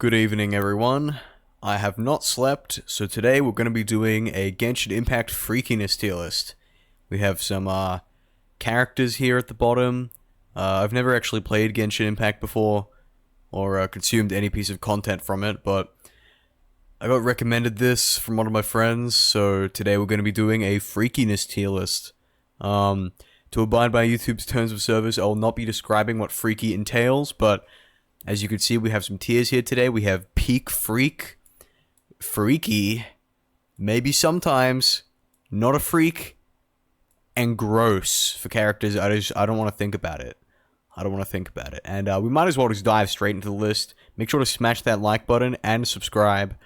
Good evening, everyone. I have not slept, so today we're going to be doing a Genshin Impact Freakiness tier list. We have some characters here at the bottom. I've never actually played Genshin Impact before, or consumed any piece of content from it, but I got recommended this from one of my friends, so today we're going to be doing a Freakiness tier list. To abide by YouTube's terms of service, I will not be describing what freaky entails, but as you can see, we have some tiers here today. We have Peak Freak, Freaky, maybe sometimes, Not a Freak, and Gross for characters I don't want to think about it. And we might as well just dive straight into the list. Make sure to smash that like button and subscribe.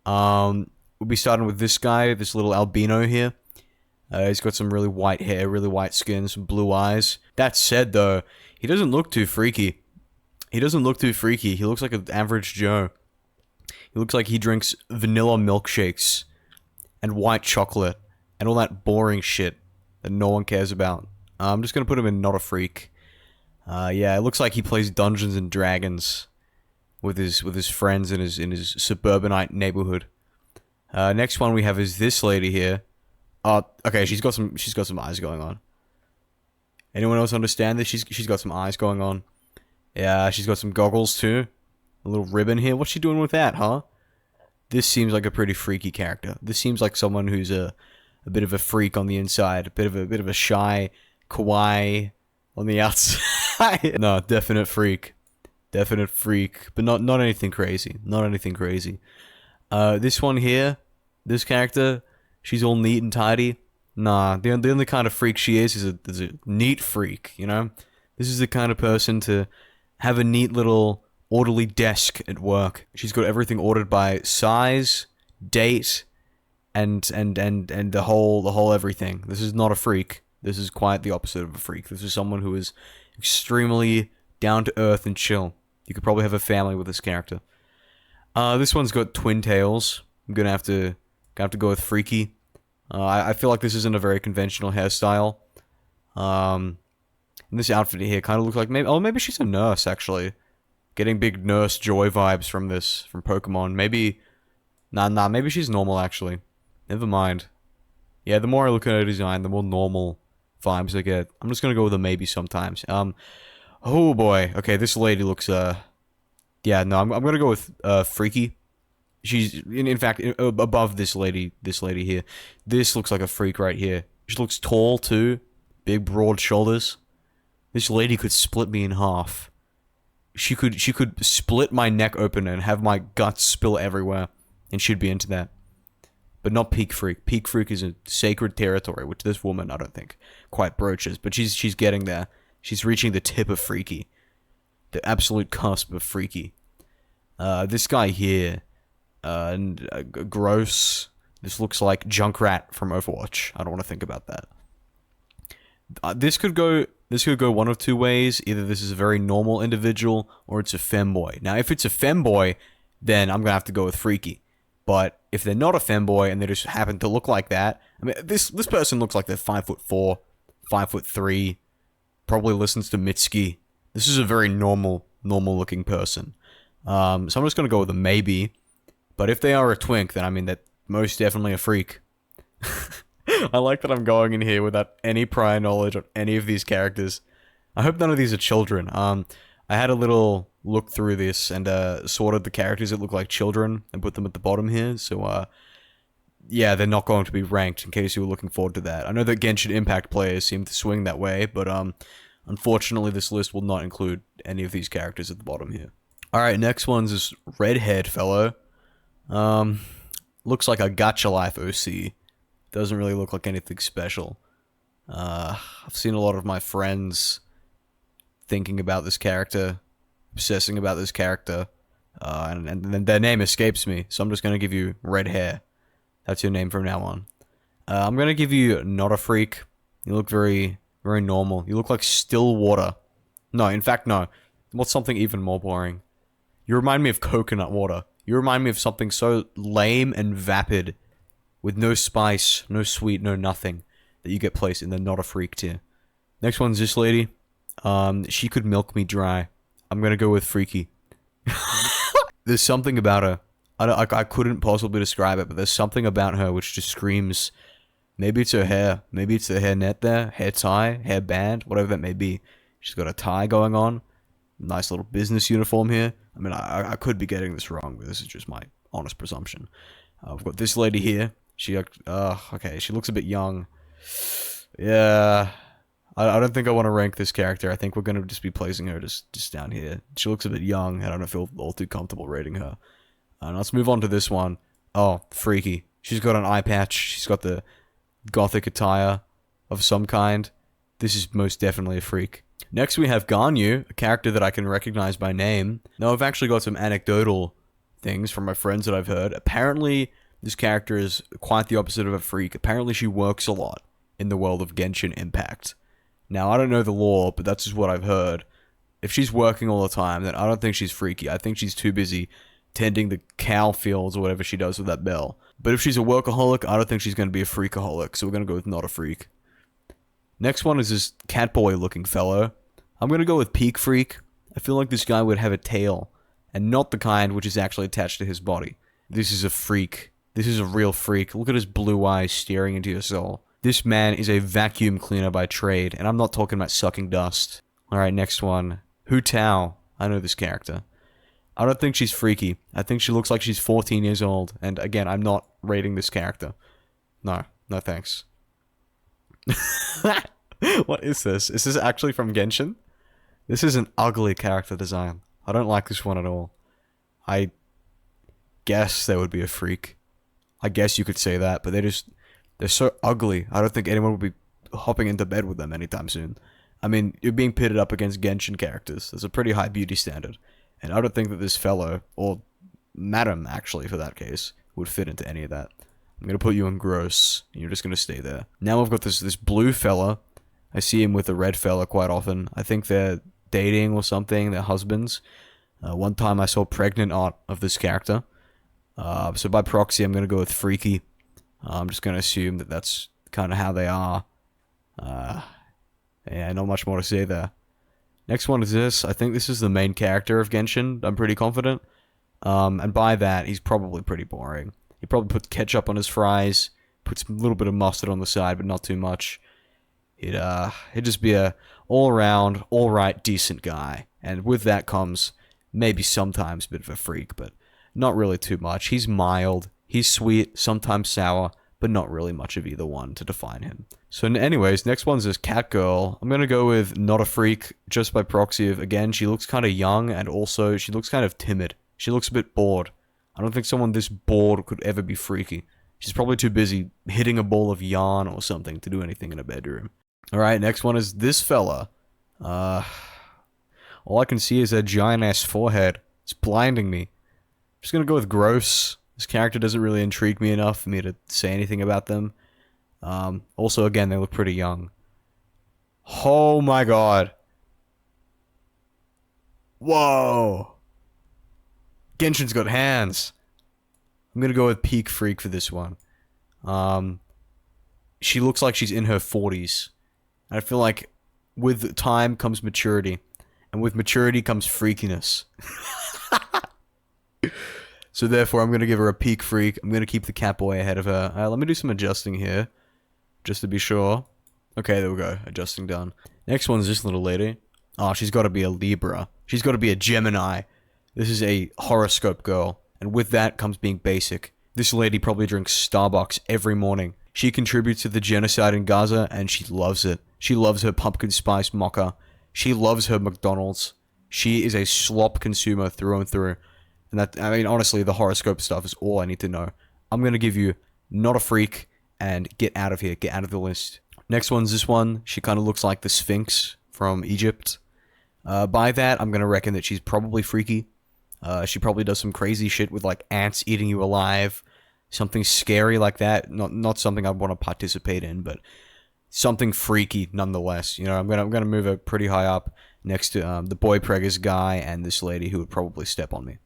We'll be starting with this guy, this little albino here. He's got some really white hair, really white skin, some blue eyes. That said, though, he doesn't look too freaky. He looks like an average Joe. He looks like he drinks vanilla milkshakes and white chocolate and all that boring shit that no one cares about. I'm just gonna put him in Not a Freak. Yeah, it looks like he plays Dungeons and Dragons with his friends in his suburbanite neighborhood. Next one we have is this lady here. Okay, she's got some eyes going on. Anyone else understand this? She's got some eyes going on. Yeah, she's got some goggles too. A little ribbon here. What's she doing with that, huh? This seems like a pretty freaky character. This seems like someone who's a bit of a freak on the inside, a bit of a shy kawaii on the outside. No, definite freak, but not anything crazy. This one here, this character, she's all neat and tidy. Nah, the only kind of freak she is a neat freak. You know, this is the kind of person to have a neat little orderly desk at work. She's got everything ordered by size, date, and the whole everything. This is not a freak. This is quite the opposite of a freak. This is someone who is extremely down to earth and chill. You could probably have a family with this character. This one's got twin tails. I'm gonna have to go with freaky. I feel like this isn't a very conventional hairstyle. And this outfit here kind of looks like maybe she's a nurse, actually. Getting big Nurse Joy vibes from Pokemon. Maybe she's normal, actually. Never mind. Yeah, the more I look at her design, the more normal vibes I get. I'm just gonna go with a maybe sometimes. Oh boy. Okay, this lady looks, yeah, no, I'm gonna go with, freaky. She's, in fact, above this lady here. This looks like a freak right here. She looks tall, too. Big, broad shoulders. This lady could split me in half. She could split my neck open and have my guts spill everywhere, and she'd be into that. But not Peak Freak. Peak Freak is a sacred territory, which this woman, I don't think, quite broaches. But she's getting there. She's reaching the tip of freaky. The absolute cusp of freaky. This guy here, gross. This looks like Junkrat from Overwatch. I don't want to think about that. This could go one of two ways. Either this is a very normal individual, or it's a femboy. Now, if it's a femboy, then I'm gonna have to go with freaky. But if they're not a femboy and they just happen to look like that, I mean, this person looks like they're 5'4", 5'3", probably listens to Mitski. This is a very normal looking person. So I'm just gonna go with a maybe. But if they are a twink, then I mean that most definitely a freak. I like that I'm going in here without any prior knowledge on any of these characters. I hope none of these are children. I had a little look through this and sorted the characters that look like children and put them at the bottom here. So, yeah, they're not going to be ranked in case you were looking forward to that. I know that Genshin Impact players seem to swing that way, but unfortunately this list will not include any of these characters at the bottom here. Alright, next one's this red-haired fellow. Looks like a Gacha Life OC. Doesn't really look like anything special. I've seen a lot of my friends thinking about this character, obsessing about this character, and their name escapes me, so I'm just gonna give you red hair. That's your name from now on. I'm gonna give you Not a Freak. You look very, very normal. You look like still water. No, in fact, no. What's something even more boring? You remind me of coconut water. You remind me of something so lame and vapid, with no spice, no sweet, no nothing, that you get placed in the Not a Freak tier. Next one's this lady. She could milk me dry. I'm gonna go with freaky. There's something about her. I couldn't possibly describe it, but there's something about her which just screams. Maybe it's her hair. Maybe it's the hair net there, hair tie, hair band, whatever that may be. She's got a tie going on. Nice little business uniform here. I mean, I could be getting this wrong, but this is just my honest presumption. We've got this lady here. She, okay, she looks a bit young. Yeah, I don't think I want to rank this character. I think we're going to just be placing her just down here. She looks a bit young, and I don't feel all too comfortable rating her. Let's move on to this one. Oh, freaky. She's got an eye patch. She's got the gothic attire of some kind. This is most definitely a freak. Next we have Ganyu, a character that I can recognize by name. Now I've actually got some anecdotal things from my friends that I've heard. Apparently this character is quite the opposite of a freak. Apparently she works a lot in the world of Genshin Impact. Now I don't know the lore, but that's just what I've heard. If she's working all the time, then I don't think she's freaky. I think she's too busy tending the cow fields or whatever she does with that bell. But if she's a workaholic, I don't think she's going to be a freakaholic, so we're going to go with not a freak. Next one is this catboy looking fellow. I'm going to go with peak freak. I feel like this guy would have a tail, and not the kind which is actually attached to his body. This is a freak. This is a real freak. Look at his blue eyes staring into your soul. This man is a vacuum cleaner by trade, and I'm not talking about sucking dust. Alright, next one. Hu Tao. I know this character. I don't think she's freaky. I think she looks like she's 14 years old, and again, I'm not rating this character. No thanks. What is this? Is this actually from Genshin? This is an ugly character design. I don't like this one at all. I guess they would be a freak. I guess you could say that, but they're so ugly. I don't think anyone would be hopping into bed with them anytime soon. I mean, you're being pitted up against Genshin characters. There's a pretty high beauty standard. And I don't think that this fellow, or madam actually for that case, would fit into any of that. I'm gonna put you in gross, and you're just gonna stay there. Now I've got this blue fella. I see him with a red fella quite often. I think they're dating or something, they're husbands. One time I saw pregnant art of this character. So by proxy, I'm gonna go with freaky. I'm just gonna assume that that's kind of how they are. Yeah, not much more to say there. Next one is this. I think this is the main character of Genshin. I'm pretty confident. And by that, he's probably pretty boring. He probably puts ketchup on his fries, puts a little bit of mustard on the side, but not too much. He'd just be a all-around, all-right, decent guy. And with that comes maybe sometimes a bit of a freak, but not really too much. He's mild, he's sweet, sometimes sour, but not really much of either one to define him. So anyways, next one's this cat girl. I'm gonna go with not a freak, just by proxy of, again, she looks kind of young, and also she looks kind of timid. She looks a bit bored. I don't think someone this bored could ever be freaky. She's probably too busy hitting a ball of yarn or something to do anything in a bedroom. Alright, next one is this fella. All I can see is a giant-ass forehead. It's blinding me. I'm just gonna go with gross. This character doesn't really intrigue me enough for me to say anything about them. Also, again, they look pretty young. Oh my god. Whoa. Genshin's got hands. I'm gonna go with peak freak for this one. She looks like she's in her 40s. I feel like with time comes maturity. And with maturity comes freakiness. So therefore, I'm gonna give her a peak freak. I'm gonna keep the catboy ahead of her. Let me do some adjusting here. Just to be sure. Okay, there we go. Adjusting done. Next one's this little lady. Oh, she's gotta be a Libra. She's gotta be a Gemini. This is a horoscope girl. And with that comes being basic. This lady probably drinks Starbucks every morning. She contributes to the genocide in Gaza, and she loves it. She loves her pumpkin spice mocha. She loves her McDonald's. She is a slop consumer through and through. And that, I mean, honestly, the horoscope stuff is all I need to know. I'm gonna give you not a freak, and get out of here. Get out of the list. Next one's this one. She kind of looks like the Sphinx from Egypt. By that, I'm gonna reckon that she's probably freaky. She probably does some crazy shit with, like, ants eating you alive. Something scary like that. Not something I'd want to participate in, but something freaky nonetheless. You know, I'm gonna move her pretty high up next to the boy preggers guy and this lady who would probably step on me.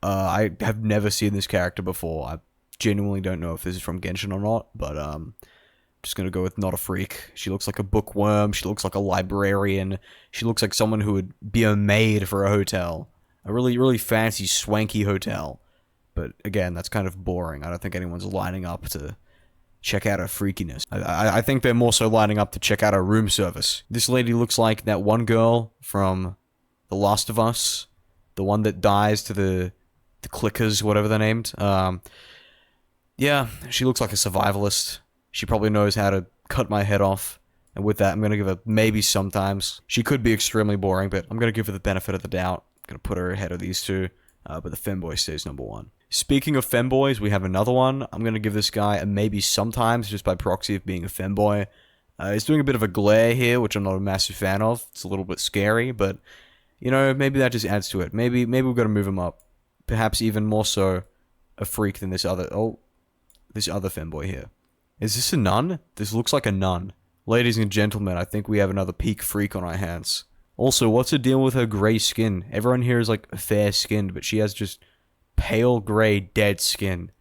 I have never seen this character before. I genuinely don't know if this is from Genshin or not, but just gonna go with not a freak. She looks like a bookworm. She looks like a librarian. She looks like someone who would be a maid for a hotel. a really fancy, swanky hotel. But again, that's kind of boring. I don't think anyone's lining up to check out her freakiness. I think they're more so lining up to check out her room service. This lady looks like that one girl from The Last of Us, the one that dies to the clickers, whatever they're named. Yeah, she looks like a survivalist. She probably knows how to cut my head off. And with that, I'm going to give her maybe sometimes. She could be extremely boring, but I'm going to give her the benefit of the doubt. I'm going to put her ahead of these two. But the femboy stays number one. Speaking of femboys, we have another one. I'm going to give this guy a maybe sometimes, just by proxy of being a femboy. He's doing a bit of a glare here, which I'm not a massive fan of. It's a little bit scary, but, you know, maybe that just adds to it. Maybe we've got to move him up. Perhaps even more so a freak than this other femboy here. Is this a nun? This looks like a nun. Ladies and gentlemen, I think we have another peak freak on our hands. Also, what's the deal with her grey skin? Everyone here is like fair-skinned, but she has just pale grey dead skin.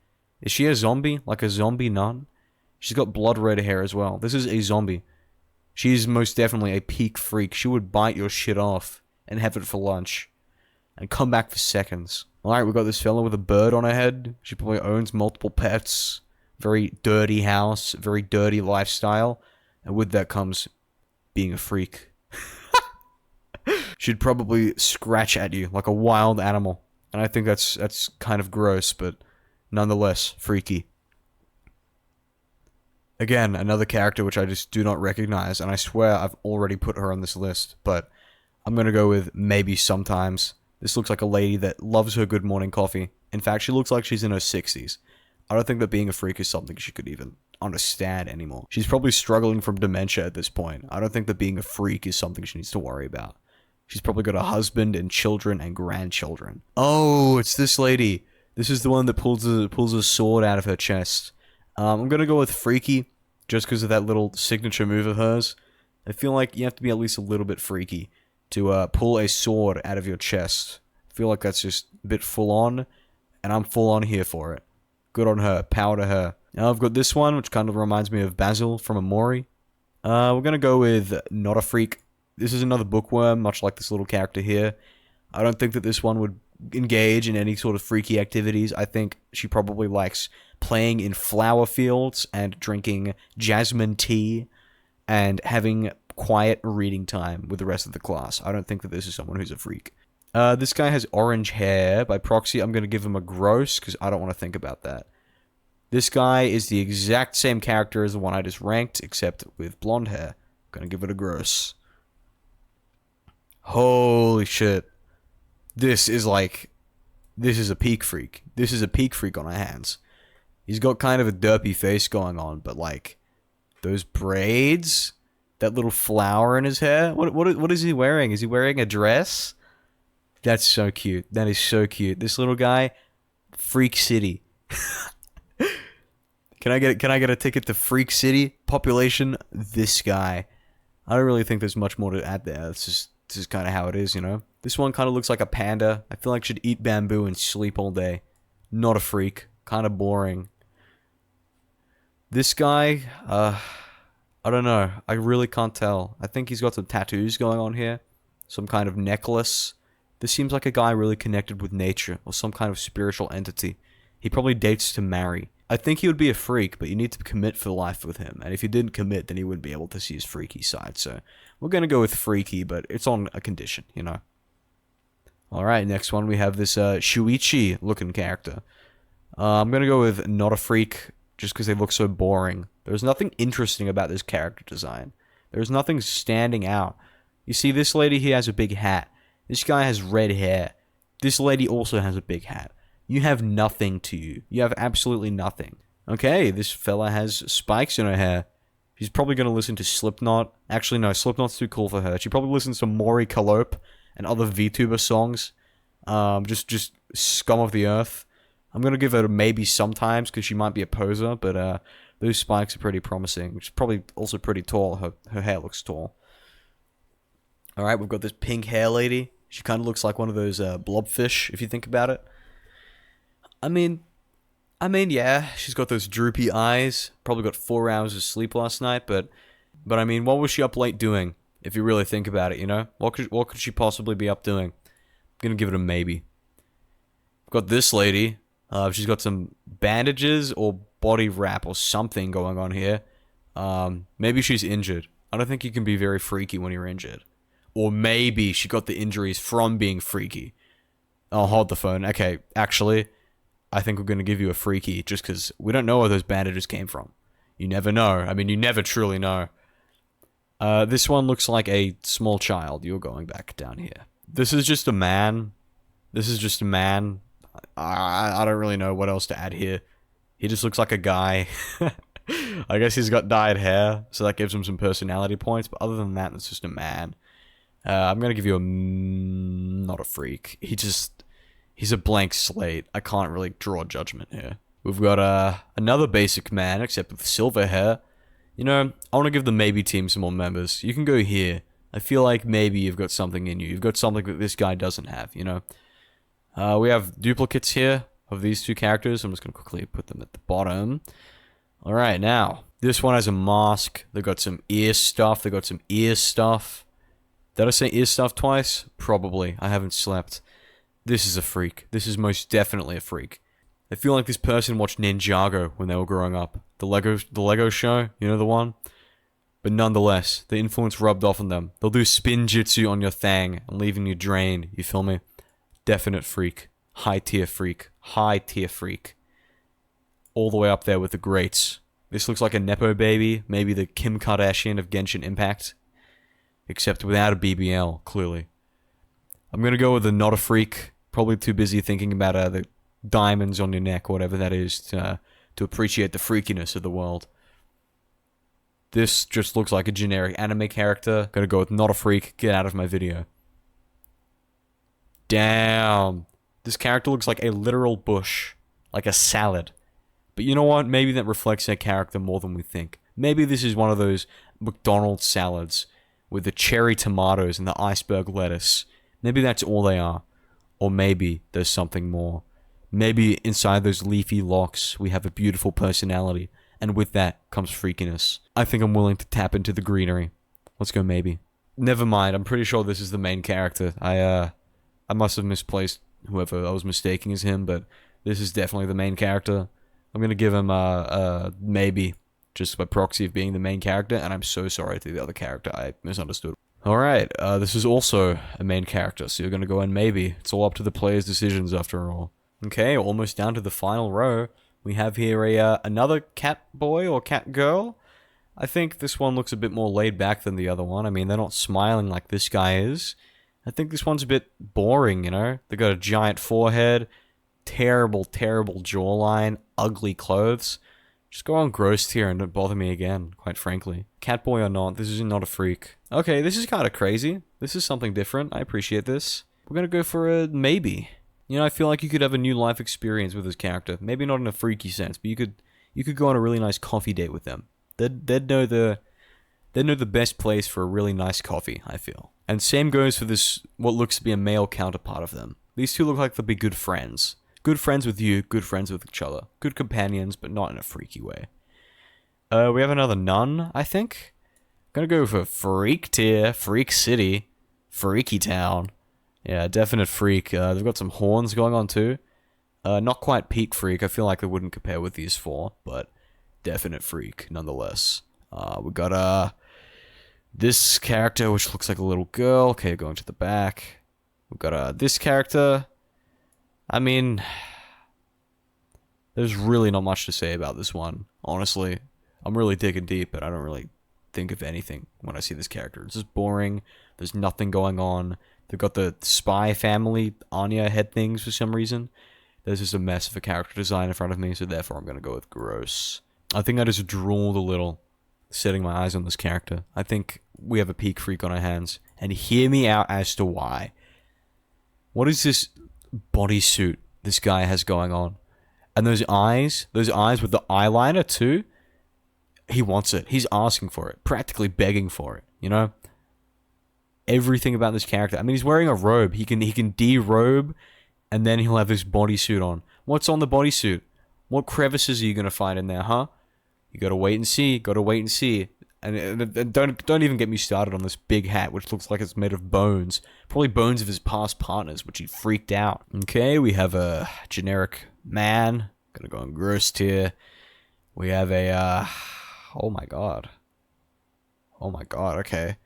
Is she a zombie? Like a zombie nun? She's got blood red hair as well. This is a zombie. She's most definitely a peak freak. She would bite your shit off and have it for lunch. And come back for seconds. Alright, we've got this fella with a bird on her head. She probably owns multiple pets. Very dirty house. Very dirty lifestyle. And with that comes being a freak. She'd probably scratch at you like a wild animal. And I think that's kind of gross, but nonetheless, freaky. Again, another character which I just do not recognize, and I swear I've already put her on this list, but I'm gonna go with maybe sometimes. This looks like a lady that loves her good morning coffee. In fact, she looks like she's in her 60s. I don't think that being a freak is something she could even understand anymore. She's probably struggling from dementia at this point. I don't think that being a freak is something she needs to worry about. She's probably got a husband and children and grandchildren. Oh, it's this lady. This is the one that pulls a sword out of her chest. I'm gonna go with freaky, just because of that little signature move of hers. I feel like you have to be at least a little bit freaky to pull a sword out of your chest. I feel like that's just a bit full on, and I'm full on here for it. Good on her. Power to her. Now I've got this one, which kind of reminds me of Basil from Amori. We're gonna go with not a freak. This is another bookworm, much like this little character here. I don't think that this one would engage in any sort of freaky activities. I think she probably likes playing in flower fields and drinking jasmine tea and having quiet reading time with the rest of the class. I don't think that this is someone who's a freak. This guy has orange hair. By proxy, I'm going to give him a gross because I don't want to think about that. This guy is the exact same character as the one I just ranked, except with blonde hair. I'm going to give it a gross. Holy shit. This is a peak freak. This is a peak freak on our hands. He's got kind of a derpy face going on, but like, those braids, that little flower in his hair, what is he wearing? Is he wearing a dress? That's so cute. That is so cute. This little guy, Freak City. Can I get a ticket to Freak City? Population, this guy. I don't really think there's much more to add there. This is kind of how it is, you know? This one kind of looks like a panda. I feel like she'd eat bamboo and sleep all day. Not a freak. Kind of boring. This guy, I don't know. I really can't tell. I think he's got some tattoos going on here. Some kind of necklace. This seems like a guy really connected with nature or some kind of spiritual entity. He probably dates to marry. I think he would be a freak, but you need to commit for life with him. And if you didn't commit, then he wouldn't be able to see his freaky side. So we're going to go with freaky, but it's on a condition, you know. Alright, next one we have this Shuichi looking character. I'm going to go with not a freak, just because they look so boring. There's nothing interesting about this character design. There's nothing standing out. You see, this lady here has a big hat. This guy has red hair. This lady also has a big hat. You have nothing to you. You have absolutely nothing. Okay, this fella has spikes in her hair. She's probably going to listen to Slipknot. Actually, no, Slipknot's too cool for her. She probably listens to Maury Kalope and other VTuber songs. Just scum of the earth. I'm going to give her a maybe sometimes because she might be a poser, but those spikes are pretty promising, which is probably also pretty tall. Her hair looks tall. Alright, we've got this pink hair lady. She kind of looks like one of those blobfish, if you think about it. I mean, yeah, she's got those droopy eyes. Probably got 4 hours of sleep last night, but I mean, what was she up late doing? If you really think about it, you know? What could she possibly be up doing? gonna give it a maybe. Got this lady. She's got some bandages or body wrap or something going on here. Maybe she's injured. I don't think you can be very freaky when you're injured. Or maybe she got the injuries from being freaky. I'll hold the phone. Okay, actually, I think we're going to give you a freaky just because we don't know where those bandages came from. You never know. I mean, you never truly know. This one looks like a small child. You're going back down here. This is just a man. This is just a man. I don't really know what else to add here. He just looks like a guy. I guess he's got dyed hair, so that gives him some personality points. But other than that, it's just a man. I'm going to give you a... not a freak. He's a blank slate. I can't really draw judgment here. We've got another basic man, except with silver hair. You know, I want to give the maybe team some more members. You can go here. I feel like maybe you've got something in you. You've got something that this guy doesn't have, you know? We have duplicates here of these two characters. I'm just going to quickly put them at the bottom. Alright, now, this one has a mask. They got some ear stuff. They got some ear stuff. Did I say ear stuff twice? Probably. I haven't slept. This is a freak. This is most definitely a freak. I feel like this person watched Ninjago when they were growing up. The Lego show, you know the one? But nonetheless, the influence rubbed off on them. They'll do spin jutsu on your thang and leaving you drained, you feel me? Definite freak. High tier freak. High tier freak. All the way up there with the greats. This looks like a Nepo baby, maybe the Kim Kardashian of Genshin Impact. Except without a BBL, clearly. I'm gonna go with the not a freak. Probably too busy thinking about the diamonds on your neck, whatever that is, to appreciate the freakiness of the world. This just looks like a generic anime character. Gonna go with not a freak. Get out of my video. Damn. This character looks like a literal bush. Like a salad. But you know what? Maybe that reflects their character more than we think. Maybe this is one of those McDonald's salads with the cherry tomatoes and the iceberg lettuce. Maybe that's all they are. Or maybe there's something more. Maybe inside those leafy locks we have a beautiful personality. And with that comes freakiness. I think I'm willing to tap into the greenery. Let's go maybe. Never mind, I'm pretty sure this is the main character. I must have misplaced whoever I was mistaking as him, but this is definitely the main character. I'm gonna give him a maybe, just by proxy of being the main character, and I'm so sorry to the other character, I misunderstood. Alright, this is also a main character, so you're gonna go in maybe. It's all up to the player's decisions after all. Okay, almost down to the final row. We have here another cat boy or cat girl. I think this one looks a bit more laid back than the other one. I mean, they're not smiling like this guy is. I think this one's a bit boring, you know? They got a giant forehead, terrible, terrible jawline, ugly clothes. Just go on gross tier and don't bother me again, quite frankly. Catboy or not, this is not a freak. Okay, this is kind of crazy. This is something different. I appreciate this. We're gonna go for a maybe. You know, I feel like you could have a new life experience with this character. Maybe not in a freaky sense, but you could go on a really nice coffee date with them. They'd know the best place for a really nice coffee, I feel. And same goes for this, what looks to be a male counterpart of them. These two look like they'll be good friends. Good friends with you, good friends with each other. Good companions, but not in a freaky way. We have another nun, I think. Gonna go for freak tier, freak city, freaky town. Yeah, definite freak. They've got some horns going on too. Not quite peak freak. I feel like they wouldn't compare with these four, but definite freak nonetheless. We got this character, which looks like a little girl. Okay, going to the back. We've got this character. I mean, there's really not much to say about this one, honestly. I'm really digging deep, but I don't really think of anything when I see this character. It's just boring. There's nothing going on. They've got the spy family Anya head things for some reason. There's just a mess of a character design in front of me, so therefore I'm going to go with gross. I think I just drooled a little, setting my eyes on this character. I think we have a peak freak on our hands. And hear me out as to why. What is this bodysuit this guy has going on? And those eyes with the eyeliner too? He wants it. He's asking for it. Practically begging for it, you know? Everything about this character. I mean, he's wearing a robe. He can derobe, and then he'll have this bodysuit on. What's on the bodysuit? What crevices are you going to find in there, huh? You gotta wait and see. Gotta wait and see. And don't even get me started on this big hat, which looks like it's made of bones. Probably bones of his past partners, which he freaked out. Okay, we have a generic man. Gonna go on gross tier. We have a, oh my god. Oh my god, okay.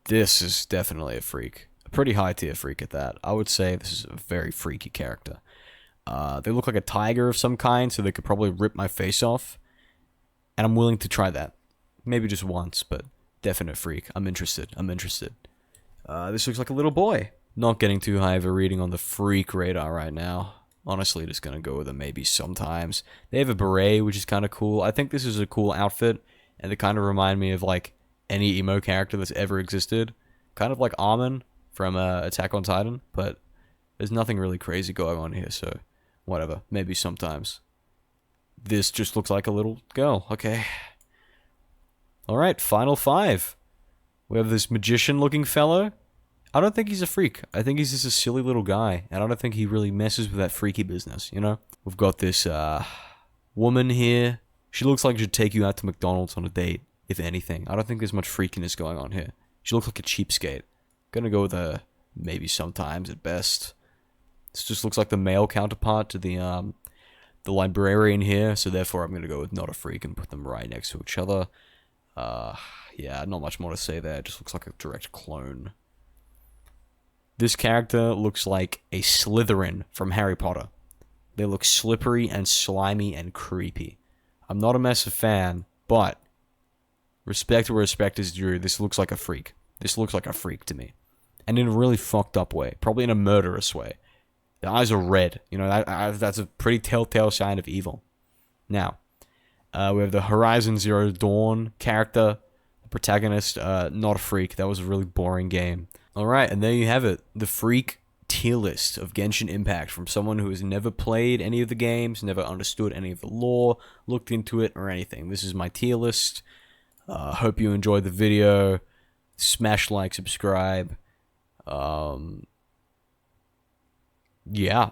This is definitely a freak. A pretty high tier freak at that. I would say this is a very freaky character. They look like a tiger of some kind, so they could probably rip my face off. And I'm willing to try that. Maybe just once, but definite freak. I'm interested. This looks like a little boy. Not getting too high of a reading on the freak radar right now. Honestly, just gonna go with a maybe sometimes. They have a beret, which is kind of cool. I think this is a cool outfit, and they kind of remind me of, like, any emo character that's ever existed. Kind of like Armin from Attack on Titan, but there's nothing really crazy going on here, so whatever. Maybe sometimes. This just looks like a little girl. Okay. Alright, final 5. We have this magician-looking fellow. I don't think he's a freak. I think he's just a silly little guy, and I don't think he really messes with that freaky business, you know? We've got this, woman here. She looks like she'd take you out to McDonald's on a date, if anything. I don't think there's much freakiness going on here. She looks like a cheapskate. Gonna go with a maybe sometimes at best. This just looks like the male counterpart to the librarian here, so therefore I'm gonna go with not a freak and put them right next to each other. Yeah, not much more to say there. It just looks like a direct clone. This character looks like a Slytherin from Harry Potter. They look slippery and slimy and creepy. I'm not a massive fan, but respect where respect is due. This looks like a freak. This looks like a freak to me. And in a really fucked up way. Probably in a murderous way. The eyes are red. You know, that's a pretty telltale sign of evil. Now, we have the Horizon Zero Dawn character. The protagonist, not a freak. That was a really boring game. Alright, and there you have it. The freak tier list of Genshin Impact from someone who has never played any of the games, never understood any of the lore, looked into it, or anything. This is my tier list. Hope you enjoyed the video. Smash like, subscribe. Yeah.